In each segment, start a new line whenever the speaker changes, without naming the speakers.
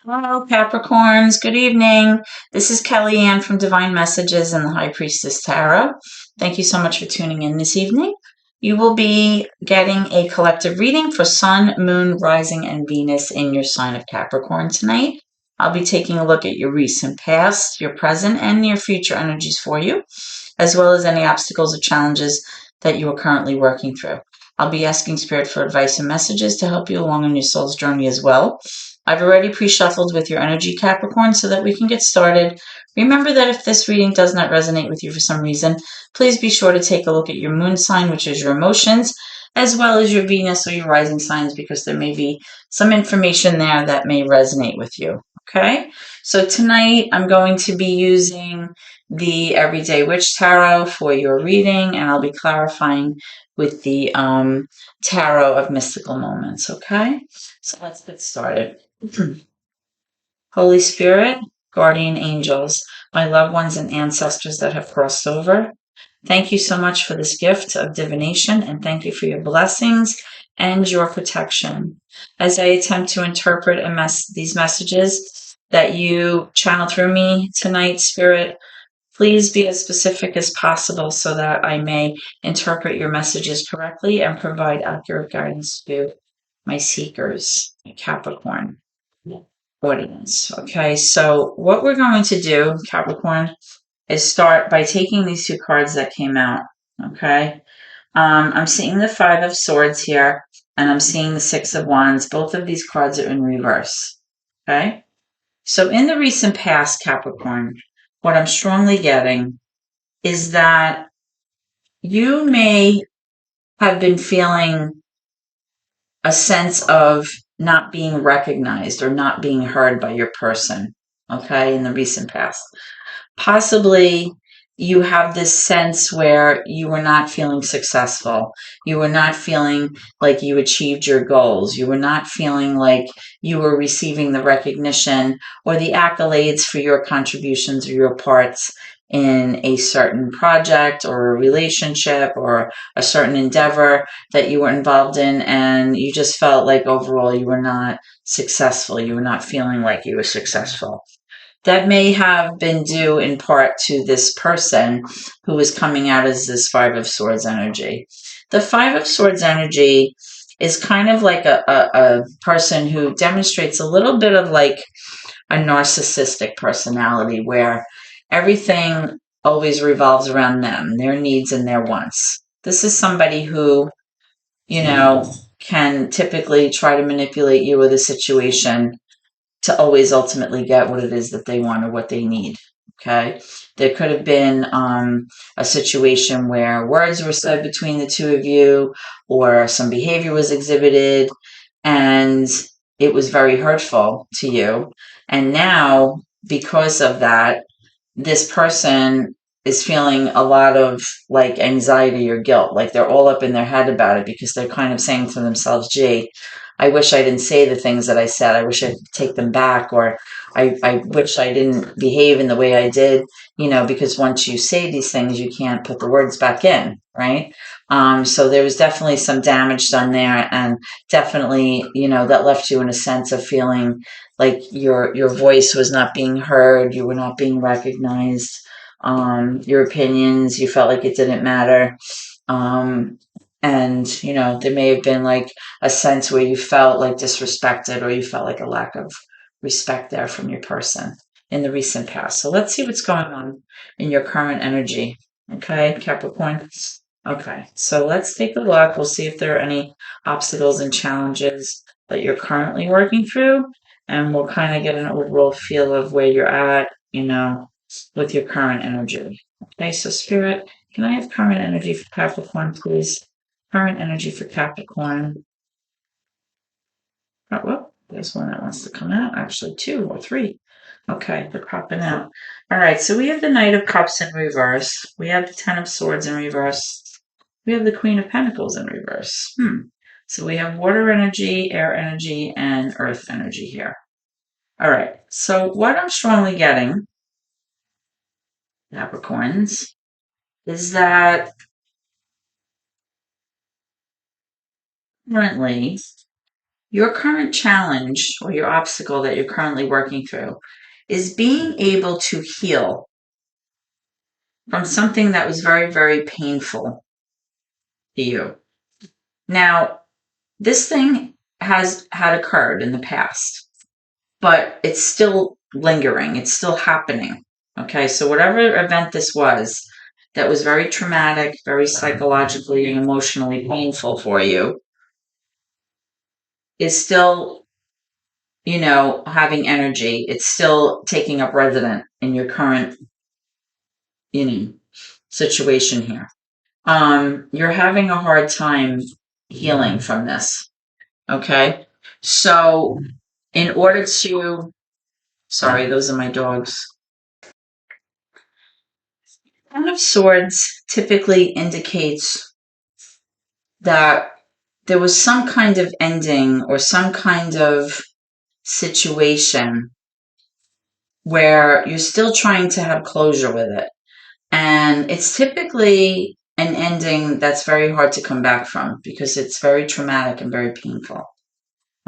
Hello, Capricorns. Good evening. This is Kellyanne from Divine Messages and the High Priestess Tarot. Thank you so much for tuning in this evening. You will be getting a collective reading for Sun, Moon, Rising, and Venus in your sign of Capricorn tonight. I'll be taking a look at your recent past, your present, and your future energies for you, as well as any obstacles or challenges that you are currently working through. I'll be asking Spirit for advice and messages to help you along on your soul's journey as well. I've already pre-shuffled with your energy, Capricorn, so that we can get started. Remember that if this reading does not resonate with you for some reason, please be sure to take a look at your moon sign, which is your emotions, as well as your Venus or your rising signs, because there may be some information there that may resonate with you. Okay? So tonight I'm going to be using the Everyday Witch Tarot for your reading, and I'll be clarifying with the Tarot of Mystical Moments. Okay? So let's get started. Holy Spirit, guardian angels, my loved ones and ancestors that have crossed over, thank you so much for this gift of divination, and thank you for your blessings and your protection. As I attempt to interpret these messages that you channel through me tonight, Spirit, please be as specific as possible so that I may interpret your messages correctly and provide accurate guidance to my seekers, Capricorn audience. Okay, so what we're going to do, Capricorn, is start by taking these two cards that came out. Okay, I'm seeing the Five of Swords here, and I'm seeing the Six of Wands. Both of these cards are in reverse. Okay, so in the recent past, Capricorn, what I'm strongly getting is that you may have been feeling a sense of not being recognized or not being heard by your person, okay, in the recent past. Possibly you have this sense where you were not feeling successful. You were not feeling like you achieved your goals. You were not feeling like you were receiving the recognition or the accolades for your contributions or your parts in a certain project or a relationship or a certain endeavor that you were involved in, and you just felt like overall you were not successful. You were not feeling like you were successful. That may have been due in part to this person who was coming out as this Five of Swords energy. The Five of Swords energy is kind of like a person who demonstrates a little bit of like a narcissistic personality where everything always revolves around them, their needs and their wants. This is somebody who, can typically try to manipulate you with a situation to always ultimately get what it is that they want or what they need. Okay. There could have been a situation where words were said between the two of you, or some behavior was exhibited, and it was very hurtful to you. And now, because of that, this person is feeling a lot of like anxiety or guilt. Like they're all up in their head about it because they're kind of saying to themselves, gee, I wish I didn't say the things that I said. I wish I'd take them back, or I wish I didn't behave in the way I did, because once you say these things, you can't put the words back in, right? So there was definitely some damage done there, and definitely, that left you in a sense of feeling like your voice was not being heard, you were not being recognized, your opinions, you felt like it didn't matter. And there may have been like a sense where you felt like disrespected, or you felt like a lack of respect there from your person in the recent past. So let's see what's going on in your current energy. Okay, Capricorn. Okay, so let's take a look. We'll see if there are any obstacles and challenges that you're currently working through, and we'll kind of get an overall feel of where you're at, with your current energy. Okay, so Spirit, can I have current energy for Capricorn, please? Current energy for Capricorn. Oh, well, there's one that wants to come out. Actually, two or three. Okay, they're popping out. All right, so we have the Knight of Cups in reverse. We have the Ten of Swords in reverse. We have the Queen of Pentacles in reverse. So we have water energy, air energy, and earth energy here. All right, so what I'm strongly getting, Capricorns, is that currently Your current challenge or your obstacle that you're currently working through is being able to heal from something that was very, very painful to you. Now, this thing had occurred in the past, but it's still lingering. It's still happening. Okay, so whatever event this was that was very traumatic, very psychologically and emotionally painful for you is still, having energy. It's still taking up resident in your current, you know, situation here. You're having a hard time healing from this. Okay, so in order to, sorry, those are my dogs. Ten of Swords typically indicates that there was some kind of ending or some kind of situation where you're still trying to have closure with it. And it's typically an ending that's very hard to come back from because it's very traumatic and very painful.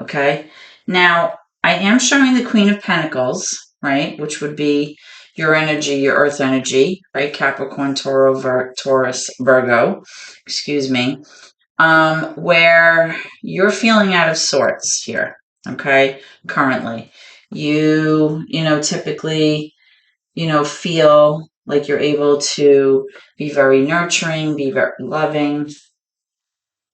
Okay. Now, I am showing the Queen of Pentacles, right? Which would be your energy, your earth energy, right? Capricorn, Taurus, Virgo, excuse me. Where you're feeling out of sorts here. Okay. Currently, typically, feel like you're able to be very nurturing, be very loving.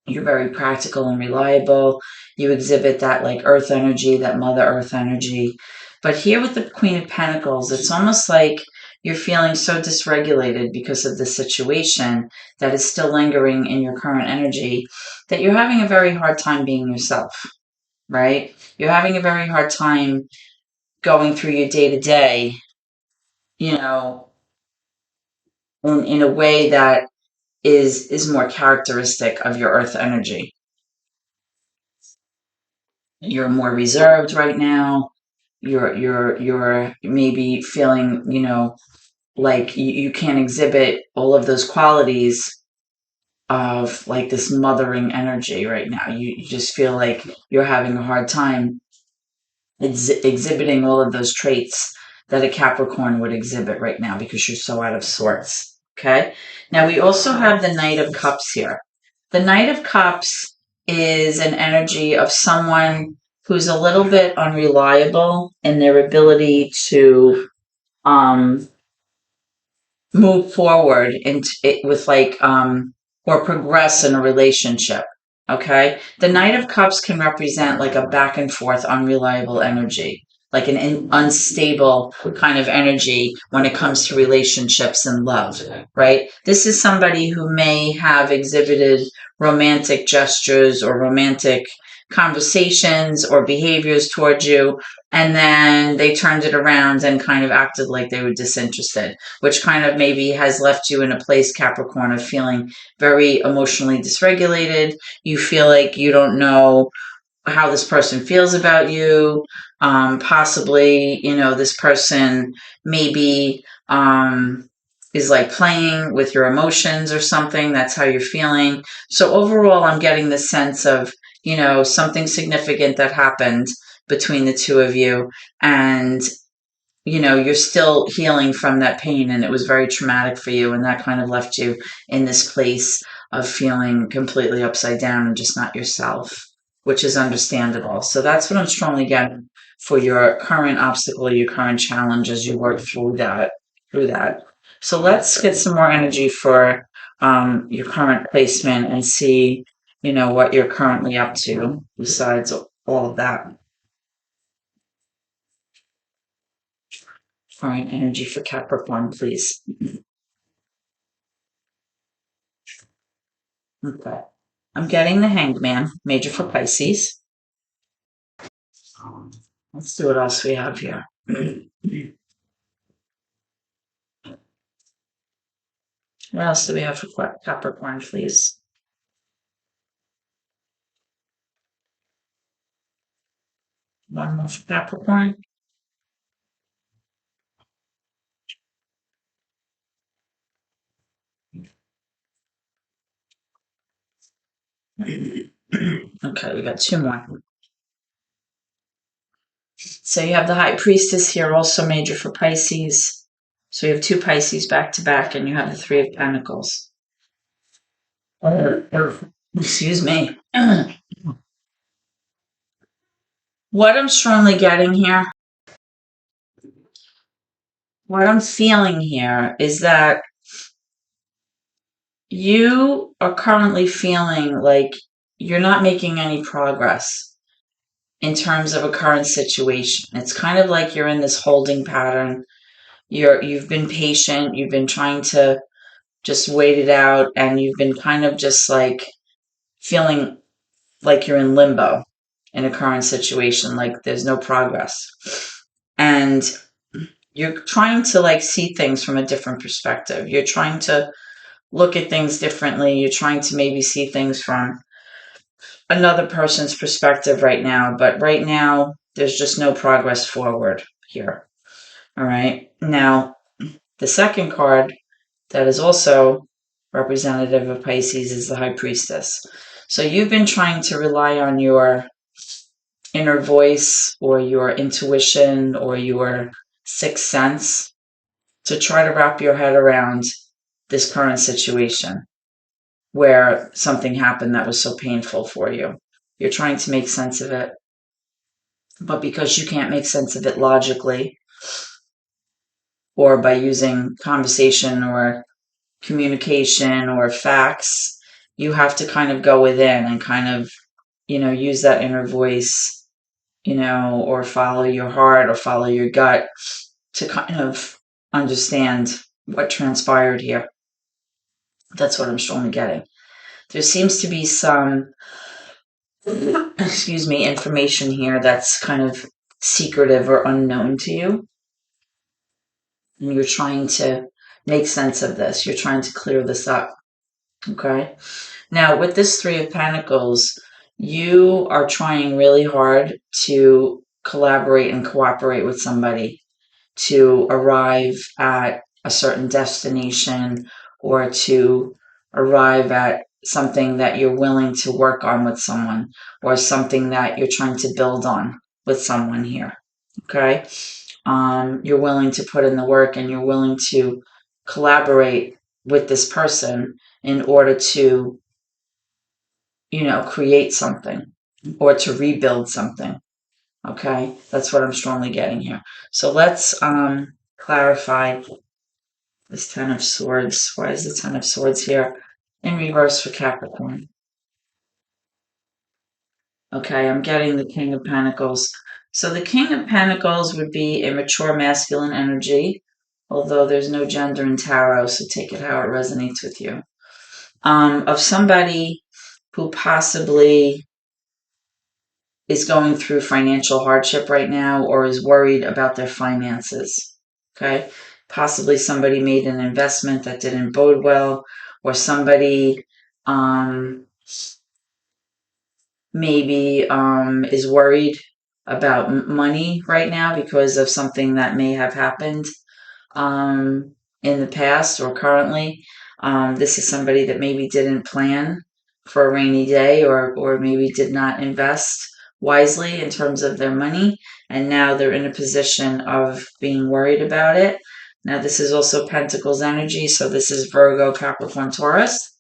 You're very practical and reliable. You exhibit that like earth energy, that mother earth energy. But here with the Queen of Pentacles, it's almost like you're feeling so dysregulated because of the situation that is still lingering in your current energy that you're having a very hard time being yourself, right? You're having a very hard time going through your day to day, you know, in a way that is more characteristic of your earth energy. You're more reserved right now. You're maybe feeling, like you can't exhibit all of those qualities of like this mothering energy right now. You just feel like you're having a hard time exhibiting all of those traits that a Capricorn would exhibit right now because you're so out of sorts. Okay. Now we also have the Knight of Cups here. The Knight of Cups is an energy of someone who's a little bit unreliable in their ability to um, move forward into it with or progress in a relationship. Okay. The Knight of Cups can represent like a back and forth, unreliable energy, like an unstable kind of energy when it comes to relationships and love, right? This is somebody who may have exhibited romantic gestures or romantic conversations or behaviors towards you, and then they turned it around and kind of acted like they were disinterested, which kind of maybe has left you in a place, Capricorn, of feeling very emotionally dysregulated. You feel like you don't know how this person feels about you. Possibly, this person maybe is like playing with your emotions or something. That's how you're feeling. So overall, I'm getting the sense of, something significant that happened between the two of you. And you're still healing from that pain and it was very traumatic for you. And that kind of left you in this place of feeling completely upside down and just not yourself, which is understandable. So that's what I'm strongly getting for your current obstacle, your current challenge as you work through that. So let's get some more energy for your current placement and see, what you're currently up to besides all of that. All right, energy for Capricorn, please. Okay. I'm getting the Hanged Man, major for Pisces. Let's see what else we have here. What else do we have for Capricorn, please? One more for Capricorn. Okay, we got two more. So you have the High Priestess here, also major for Pisces. So you have two Pisces back to back, and you have the Three of Pentacles. Excuse me. What I'm strongly getting here, what I'm feeling here is that you are currently feeling like you're not making any progress in terms of a current situation. It's kind of like you're in this holding pattern. You've been patient, you've been trying to just wait it out, and you've been kind of just like feeling like you're in limbo in a current situation, like there's no progress. And you're trying to like see things from a different perspective. You're trying to look at things differently. You're trying to maybe see things from another person's perspective right now, but right now there's just no progress forward here. All right. Now, the second card that is also representative of Pisces is the High Priestess. So you've been trying to rely on your inner voice or your intuition or your sixth sense to try to wrap your head around this current situation where something happened that was so painful for you. You're trying to make sense of it, but because you can't make sense of it logically or by using conversation or communication or facts, you have to kind of go within and kind of, use that inner voice, or follow your heart or follow your gut to kind of understand what transpired here. That's what I'm strongly getting. There seems to be some, excuse me, information here that's kind of secretive or unknown to you. And you're trying to make sense of this. You're trying to clear this up. Okay. Now, with this Three of Pentacles, you are trying really hard to collaborate and cooperate with somebody to arrive at a certain destination or to arrive at something that you're willing to work on with someone or something that you're trying to build on with someone here. Okay. You're willing to put in the work and you're willing to collaborate with this person in order to, create something or to rebuild something. Okay, that's what I'm strongly getting here. So let's clarify this Ten of Swords. Why is the Ten of Swords here in reverse for Capricorn? Okay, I'm getting the King of Pentacles. So the King of Pentacles would be a mature masculine energy, although there's no gender in tarot, so take it how it resonates with you. Of somebody who possibly is going through financial hardship right now or is worried about their finances. Okay. Possibly somebody made an investment that didn't bode well, or somebody maybe is worried about money right now because of something that may have happened in the past or currently. This is somebody that maybe didn't plan for a rainy day or maybe did not invest wisely in terms of their money, and now they're in a position of being worried about it. Now, this is also Pentacles energy, so this is Virgo, Capricorn, Taurus.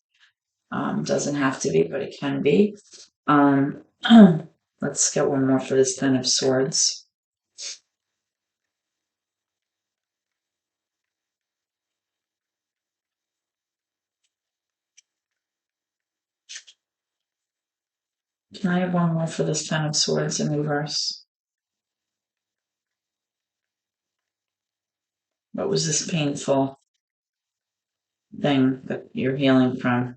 Doesn't have to be, but it can be. Let's get one more for this Ten of Swords. Can I have one more for this Ten of Swords in reverse? What was this painful thing that you're healing from?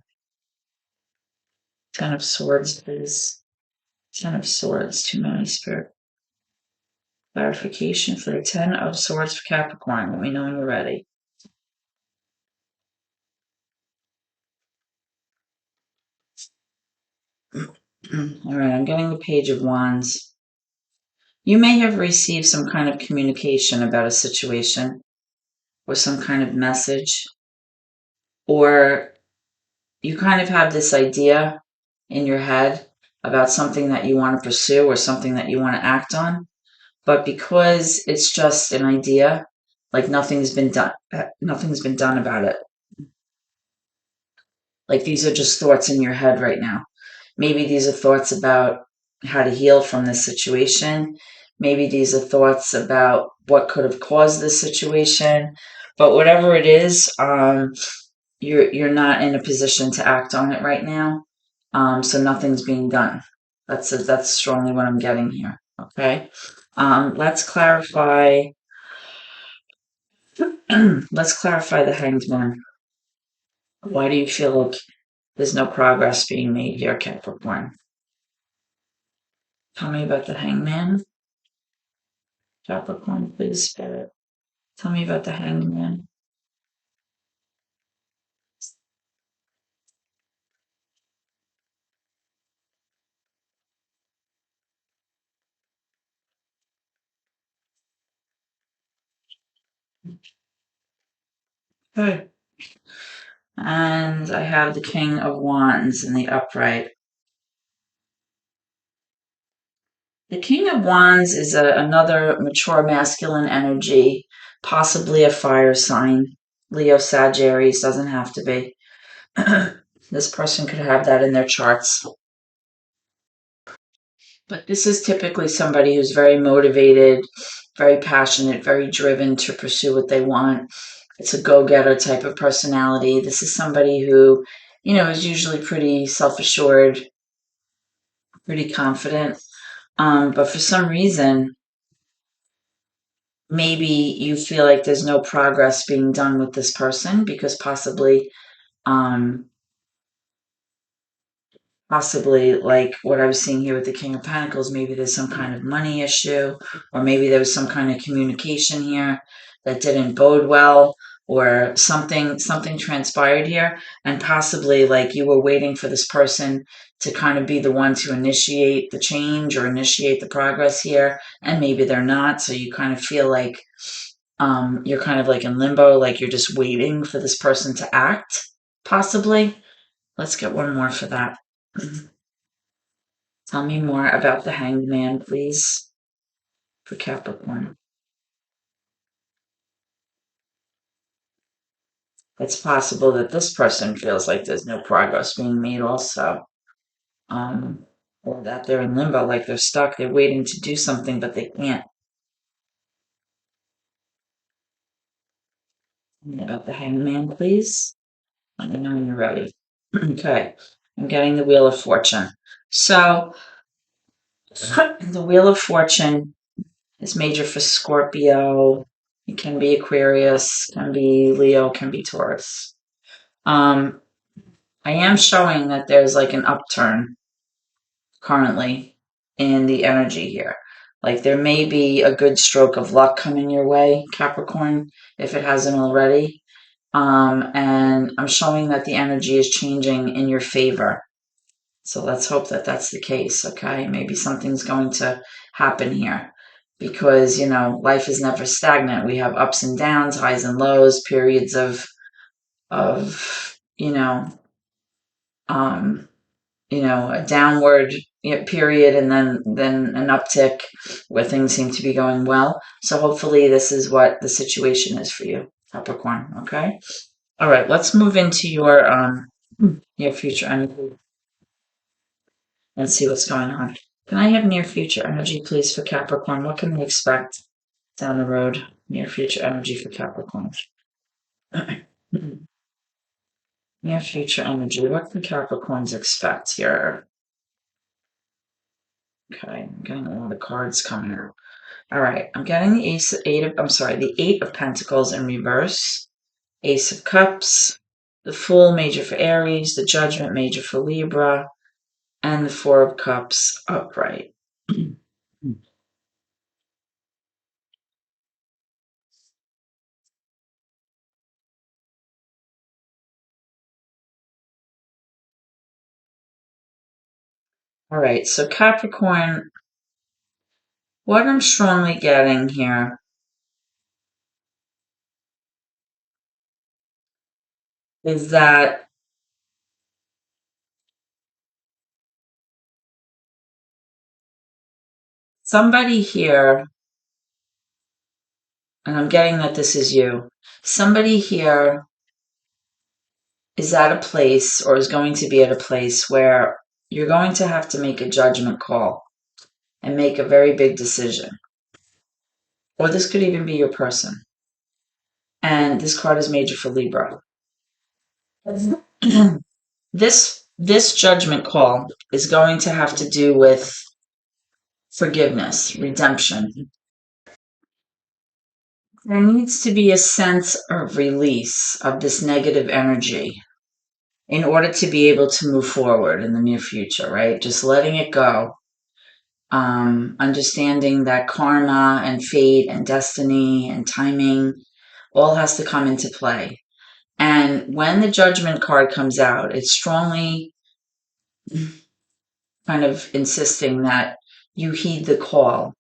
Ten of Swords, please. Ten of Swords, too many spirit. Clarification for the Ten of Swords for Capricorn. Let me know when you're ready. All right, I'm getting the Page of Wands. You may have received some kind of communication about a situation or some kind of message, or you kind of have this idea in your head about something that you want to pursue or something that you want to act on, but because it's just an idea, like nothing's been done about it. Like these are just thoughts in your head right now. Maybe these are thoughts about how to heal from this situation. Maybe these are thoughts about what could have caused this situation. But whatever it is, you're not in a position to act on it right now. So nothing's being done. That's strongly what I'm getting here. Okay. Let's clarify. Let's clarify the Hanged Man. Why do you feel like there's no progress being made here, Capricorn? Tell me about the Hangman, Capricorn, please, Spirit. Tell me about the Hangman. Okay. And I have the King of Wands in the upright. The King of Wands is another mature masculine energy, possibly a fire sign. Leo, Sagittarius, doesn't have to be. This person could have that in their charts. But this is typically somebody who's very motivated, very passionate, very driven to pursue what they want. It's a go-getter type of personality. This is somebody who, is usually pretty self-assured, pretty confident. But for some reason, maybe you feel like there's no progress being done with this person because um, possibly like what I was seeing here with the King of Pentacles, maybe there's some kind of money issue, or maybe there was some kind of communication here that didn't bode well, or something transpired here, and possibly like you were waiting for this person to kind of be the one to initiate the change or initiate the progress here, and maybe they're not, so you kind of feel like you're kind of like in limbo, like you're just waiting for this person to act, possibly. Let's get one more for that. Tell me more about the Hanged Man, please, for Capricorn. It's possible that this person feels like there's no progress being made also. Um, or that they're in limbo, like they're stuck, they're waiting to do something, but they can't. Tell me about the Hanged Man, please. Let me know when you're ready. Okay, I'm getting the Wheel of Fortune. So, the Wheel of Fortune is major for Scorpio. It can be Aquarius, can be Leo, can be Taurus. Um, I am showing that there's like an upturn currently in the energy here. Like there may be a good stroke of luck coming your way, Capricorn, if it hasn't already. And I'm showing that the energy is changing in your favor. So let's hope that that's the case, okay? Maybe something's going to happen here because, life is never stagnant. We have ups and downs, highs and lows, periods of, um, a downward period and then an uptick where things seem to be going well. So hopefully this is what the situation is for you, Capricorn, okay? All right, let's move into your future energy and see what's going on. Can I have near future energy, please, for Capricorn? What can we expect down the road? Near future energy for Capricorn. Near future energy. What can Capricorns expect here? Okay, I'm getting all the cards coming out. All right, I'm getting the Eight of Pentacles in reverse, Ace of Cups, the Fool major for Aries, the Judgment major for Libra, and the Four of Cups upright. All right, so Capricorn, what I'm strongly getting here is that somebody here and I'm getting that this is you. Somebody here is at a place or is going to be at a place where you're going to have to make a judgment call and make a very big decision. Or this could even be your person. And this card is major for Libra. This judgment call is going to have to do with forgiveness, redemption. There needs to be a sense of release of this negative energy in order to be able to move forward in the near future, right? Just letting it go. Understanding that karma and fate and destiny and timing all has to come into play. And when the judgment card comes out, it's strongly kind of insisting that you heed the call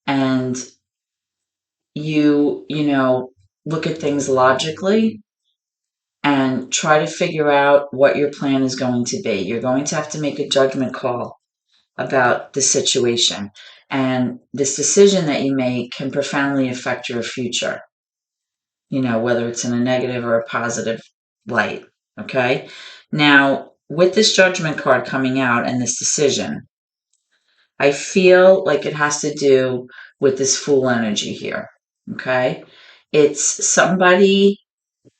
and you look at things logically and try to figure out what your plan is going to be. You're going to have to make a judgment call about the situation. And this decision that you make can profoundly affect your future, whether it's in a negative or a positive light. Okay. Now, with this judgment card coming out and this decision, I feel like it has to do with this Fool energy here. Okay. It's somebody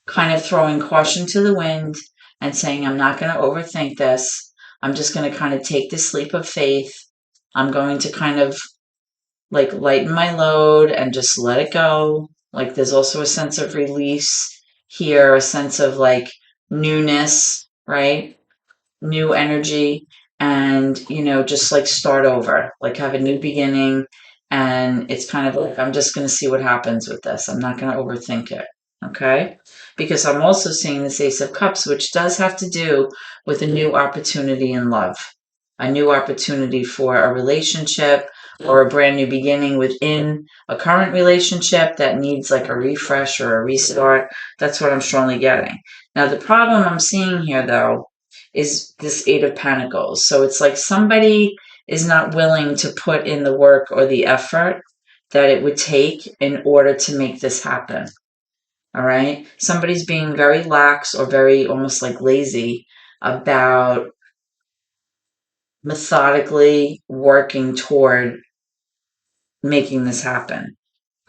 kind of throwing caution to the wind and saying, I'm not going to overthink this. I'm just going to kind of take this leap of faith. I'm going to kind of like lighten my load and just let it go. Like there's also a sense of release here, a sense of like newness, right? New energy and, just like start over, like have a new beginning. And it's kind of like, I'm just going to see what happens with this. I'm not going to overthink it. Okay. Because I'm also seeing this Ace of Cups, which does have to do with a new opportunity in love, a new opportunity for a relationship or a brand new beginning within a current relationship that needs like a refresh or a restart. That's what I'm strongly getting. Now, the problem I'm seeing here, though, is this Eight of Pentacles. So it's like somebody is not willing to put in the work or the effort that it would take in order to make this happen. All right. Somebody's being very lax or very almost like lazy about methodically working toward making this happen.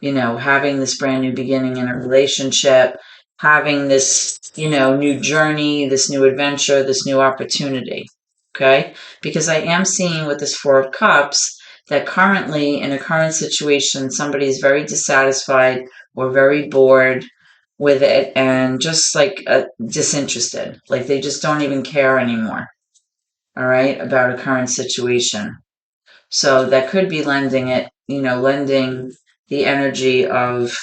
Having this brand new beginning in a relationship, having this, new journey, this new adventure, this new opportunity. Okay. Because I am seeing with this Four of Cups that currently in a current situation, somebody is very dissatisfied or very bored with it and just like disinterested. Like they just don't even care anymore. All right. About a current situation. So that could be lending the energy of,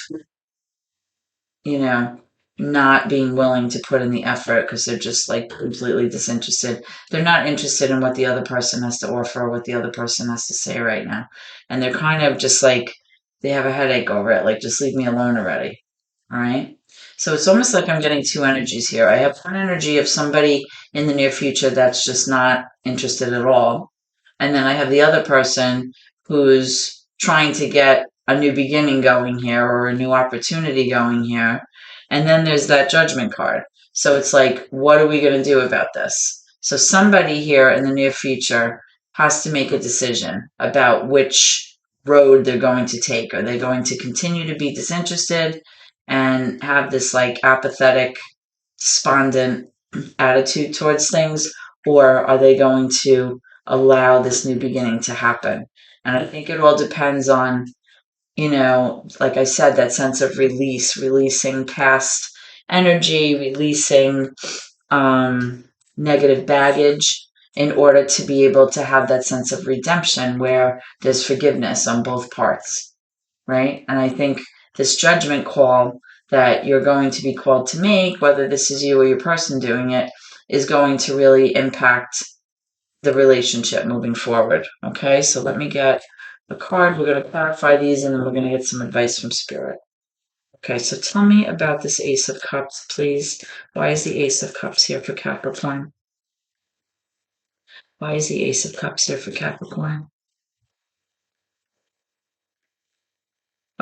you know, not being willing to put in the effort because they're just like completely disinterested. They're not interested in what the other person has to offer or what the other person has to say right now. And they're kind of just like, they have a headache over it. Like, just leave me alone already. All right. So it's almost like I'm getting two energies here. I have one energy of somebody in the near future that's just not interested at all. And then I have the other person who's trying to get a new beginning going here or a new opportunity going here. And then there's that judgment card. So it's like, what are we going to do about this? So somebody here in the near future has to make a decision about which road they're going to take. Are they going to continue to be disinterested and have this like apathetic, despondent attitude towards things? Or are they going to allow this new beginning to happen? And I think it all depends on, like I said, that sense of release, releasing past energy, releasing negative baggage in order to be able to have that sense of redemption where there's forgiveness on both parts, right? And I think this judgment call that you're going to be called to make, whether this is you or your person doing it, is going to really impact the relationship moving forward. Okay, so let me get a card. We're going to clarify these and then we're going to get some advice from Spirit. Okay, so tell me about this Ace of Cups, please. Why is the Ace of Cups here for Capricorn? Why is the Ace of Cups here for Capricorn?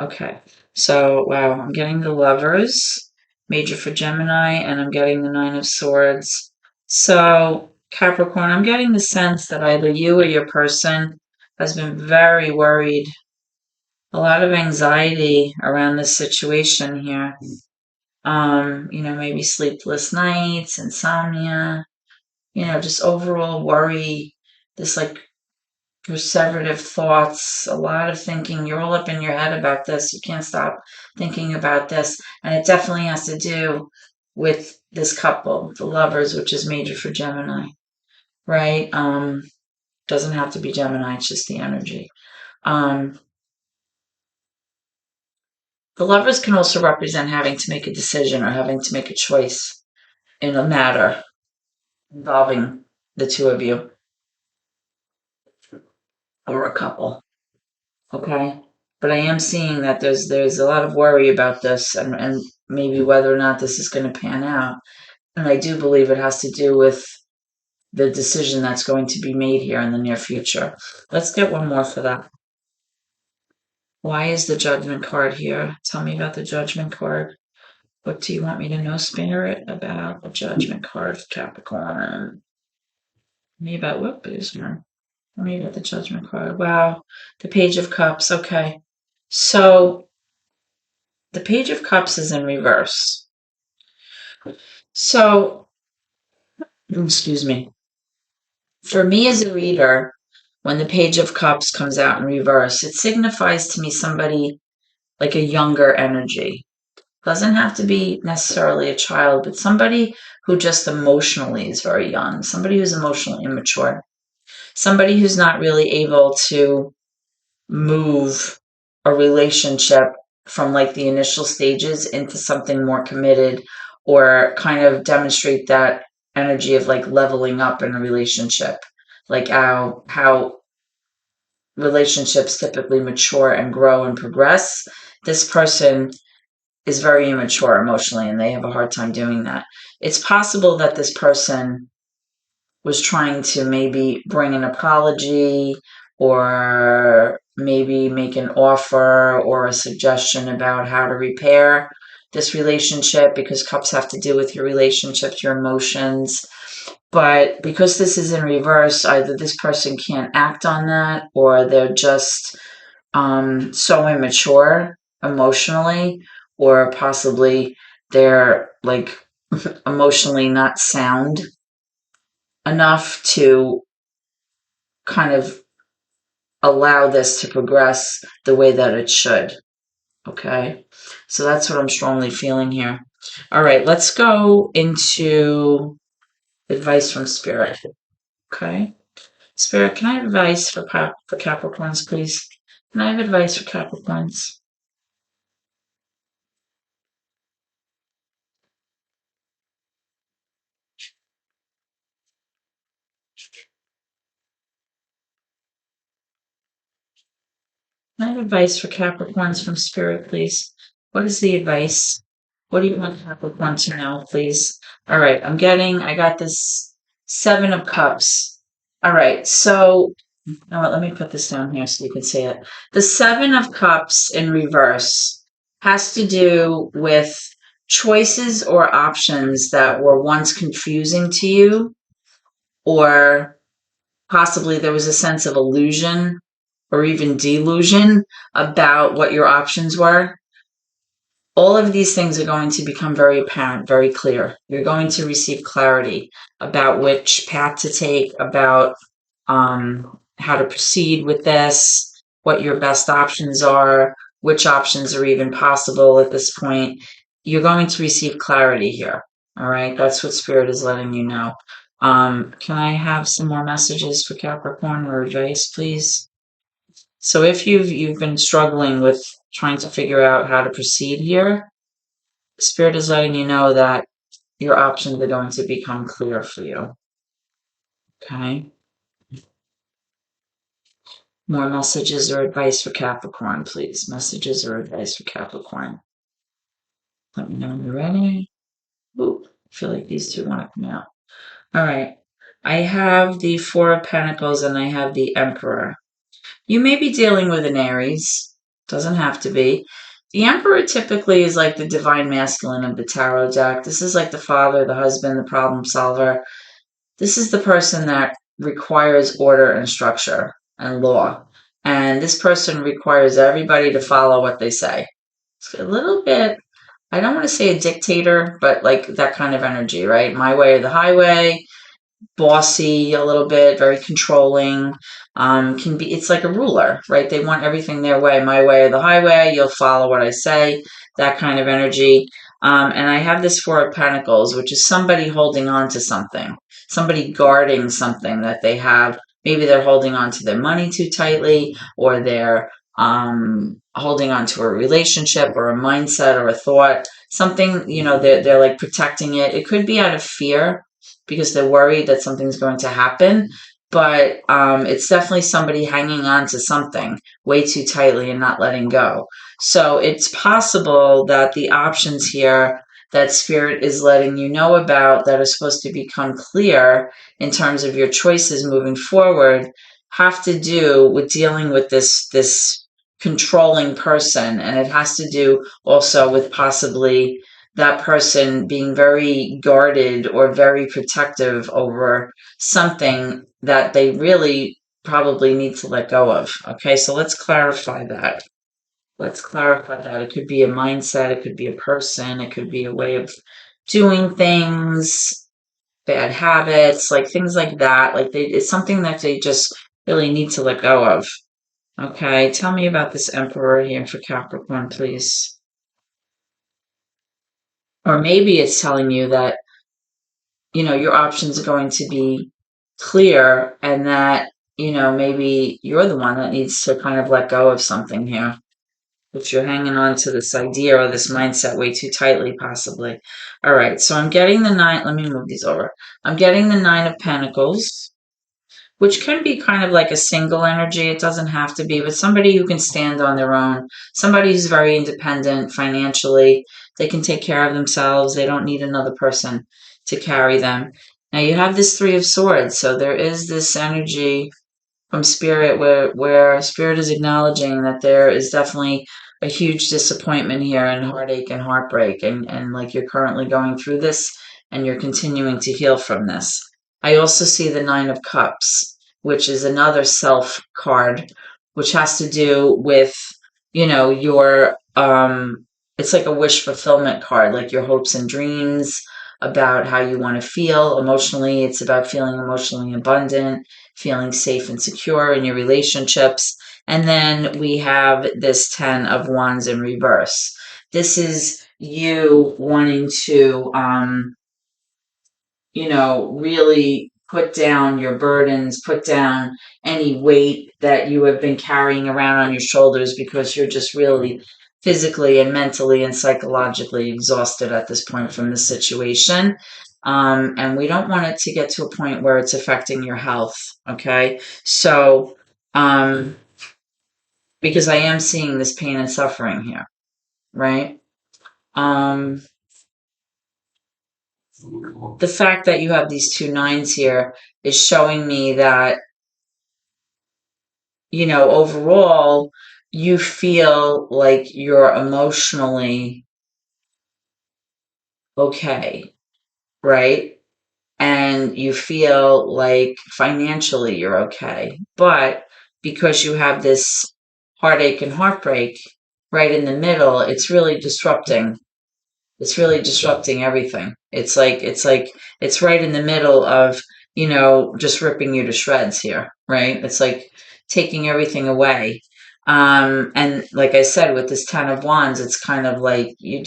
Okay. So, wow, I'm getting the Lovers, major for Gemini, and I'm getting the Nine of Swords. So, Capricorn, I'm getting the sense that either you or your person has been very worried, a lot of anxiety around this situation here. Maybe sleepless nights, insomnia, just overall worry, this like perseverative thoughts, a lot of thinking. You're all up in your head about this. You can't stop thinking about this. And it definitely has to do with this couple, the Lovers, which is major for Gemini, right? Doesn't have to be Gemini, it's just the energy. Um, the Lovers can also represent having to make a decision or having to make a choice in a matter involving the two of you or a couple. Okay. But I am seeing that there's a lot of worry about this and maybe whether or not this is going to pan out. And I do believe it has to do with the decision that's going to be made here in the near future. Let's get one more for that. Why is the Judgment card here? Tell me about the Judgment card. What do you want me to know, Spirit, about the Judgment card, Capricorn? Me about what business? Me about the Judgment card. Wow. The Page of Cups. Okay. So the Page of Cups is in reverse. So, excuse me. For me as a reader, when the Page of Cups comes out in reverse, it signifies to me somebody like a younger energy. Doesn't have to be necessarily a child, but somebody who just emotionally is very young, somebody who's emotionally immature, somebody who's not really able to move a relationship from like the initial stages into something more committed or kind of demonstrate that energy of like leveling up in a relationship, like how relationships typically mature and grow and progress. This person is very immature emotionally and they have a hard time doing that. It's possible that this person was trying to maybe bring an apology or maybe make an offer or a suggestion about how to repair this relationship, because cups have to do with your relationships, your emotions. But because this is in reverse, either this person can't act on that or they're just so immature emotionally, or possibly they're like emotionally not sound enough to kind of allow this to progress the way that it should. Okay. So that's what I'm strongly feeling here. All right. Let's go into advice from Spirit. Okay. Spirit, can I have advice for Capricorns, please? Can I have advice for Capricorns? Can I have advice for Capricorns from Spirit, please? What is the advice? What do you want Capricorn to know, please? All right, I got this Seven of Cups. All right, so, you know what, let me put this down here so you can see it. The Seven of Cups in reverse has to do with choices or options that were once confusing to you, or possibly there was a sense of illusion or even delusion about what your options were. All of these things are going to become very apparent, very clear. You're going to receive clarity about which path to take, about how to proceed with this, what your best options are, which options are even possible at this point. You're going to receive clarity here. All right, that's what Spirit is letting you know. Can I have some more messages for Capricorn or advice, please? So if you've been struggling with trying to figure out how to proceed here, Spirit is letting you know that your options are going to become clear for you. Okay. More messages or advice for Capricorn, please. Messages or advice for Capricorn. Let me know when you're ready. Ooh, I feel like these two want to come out. All right. I have the Four of Pentacles and I have the Emperor. You may be dealing with an Aries. Doesn't have to be. The Emperor typically is like the divine masculine of the tarot deck. This is like the father, the husband, the problem solver. This is the person that requires order and structure and law. And this person requires everybody to follow what they say. It's a little bit, I don't want to say a dictator, but like that kind of energy, right? My way or the highway, bossy a little bit, very controlling. Can be, it's like a ruler, right? They want everything their way, my way or the highway. You'll follow what I say, that kind of energy. And I have this Four of Pentacles, which is somebody holding on to something, somebody guarding something that they have. Maybe they're holding on to their money too tightly, or they're holding on to a relationship or a mindset or a thought. Something, they're like protecting it. It could be out of fear because they're worried that something's going to happen. But it's definitely somebody hanging on to something way too tightly and not letting go. So it's possible that the options here that Spirit is letting you know about that are supposed to become clear in terms of your choices moving forward have to do with dealing with this controlling person, and it has to do also with possibly that person being very guarded or very protective over something that they really probably need to let go of. Okay, so let's clarify that. Let's clarify that. It could be a mindset, it could be a person, it could be a way of doing things, bad habits, like things like that. Like it's something that they just really need to let go of. Okay, tell me about this Emperor here for Capricorn, please. Or maybe it's telling you that your options are going to be clear and that, maybe you're the one that needs to kind of let go of something here. If you're hanging on to this idea or this mindset way too tightly, possibly. All right, so I'm getting the nine. Let me move these over. I'm getting the Nine of Pentacles, which can be kind of like a single energy. It doesn't have to be, but somebody who can stand on their own, somebody who's very independent financially. They can take care of themselves. They don't need another person to carry them. Now you have this Three of Swords, so there is this energy from Spirit where Spirit is acknowledging that there is definitely a huge disappointment here and heartache and heartbreak, and like you're currently going through this and you're continuing to heal from this. I also see the Nine of Cups, which is another self card, which has to do with, your it's like a wish fulfillment card, like your hopes and dreams about how you want to feel emotionally. It's about feeling emotionally abundant, feeling safe and secure in your relationships. And then we have this 10 of Wands in reverse. This is you wanting to, really put down your burdens, put down any weight that you have been carrying around on your shoulders because you're just really physically and mentally and psychologically exhausted at this point from the situation. And we don't want it to get to a point where it's affecting your health. Okay. So, because I am seeing this pain and suffering here, right? Um, the fact that you have these two nines here is showing me that, overall, you feel like you're emotionally okay, right? And you feel like financially you're okay. But because you have this heartache and heartbreak right in the middle, it's really disrupting everything. It's right in the middle of, just ripping you to shreds here, right? It's like taking everything away. And like I said, with this Ten of Wands, it's kind of like you're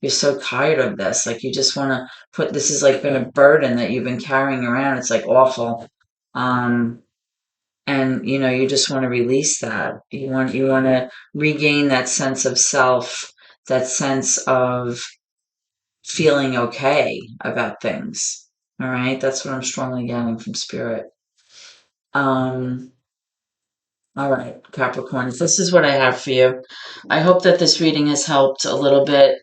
so tired of this. Like you just want to this has like been a burden that you've been carrying around. It's like awful. Um, and you just want to release that. You want to regain that sense of self, that sense of feeling okay about things. All right, that's what I'm strongly getting from Spirit. Um, all right, Capricorn, this is what I have for you. I hope that this reading has helped a little bit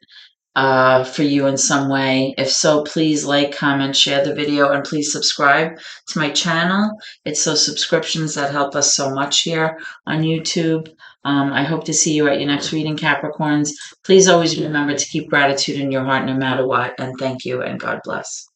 for you in some way. If so, please like, comment, share the video, and please subscribe to my channel. It's those subscriptions that help us so much here on YouTube. I hope to see you at your next reading, Capricorns. Please always remember to keep gratitude in your heart no matter what, and thank you, and God bless.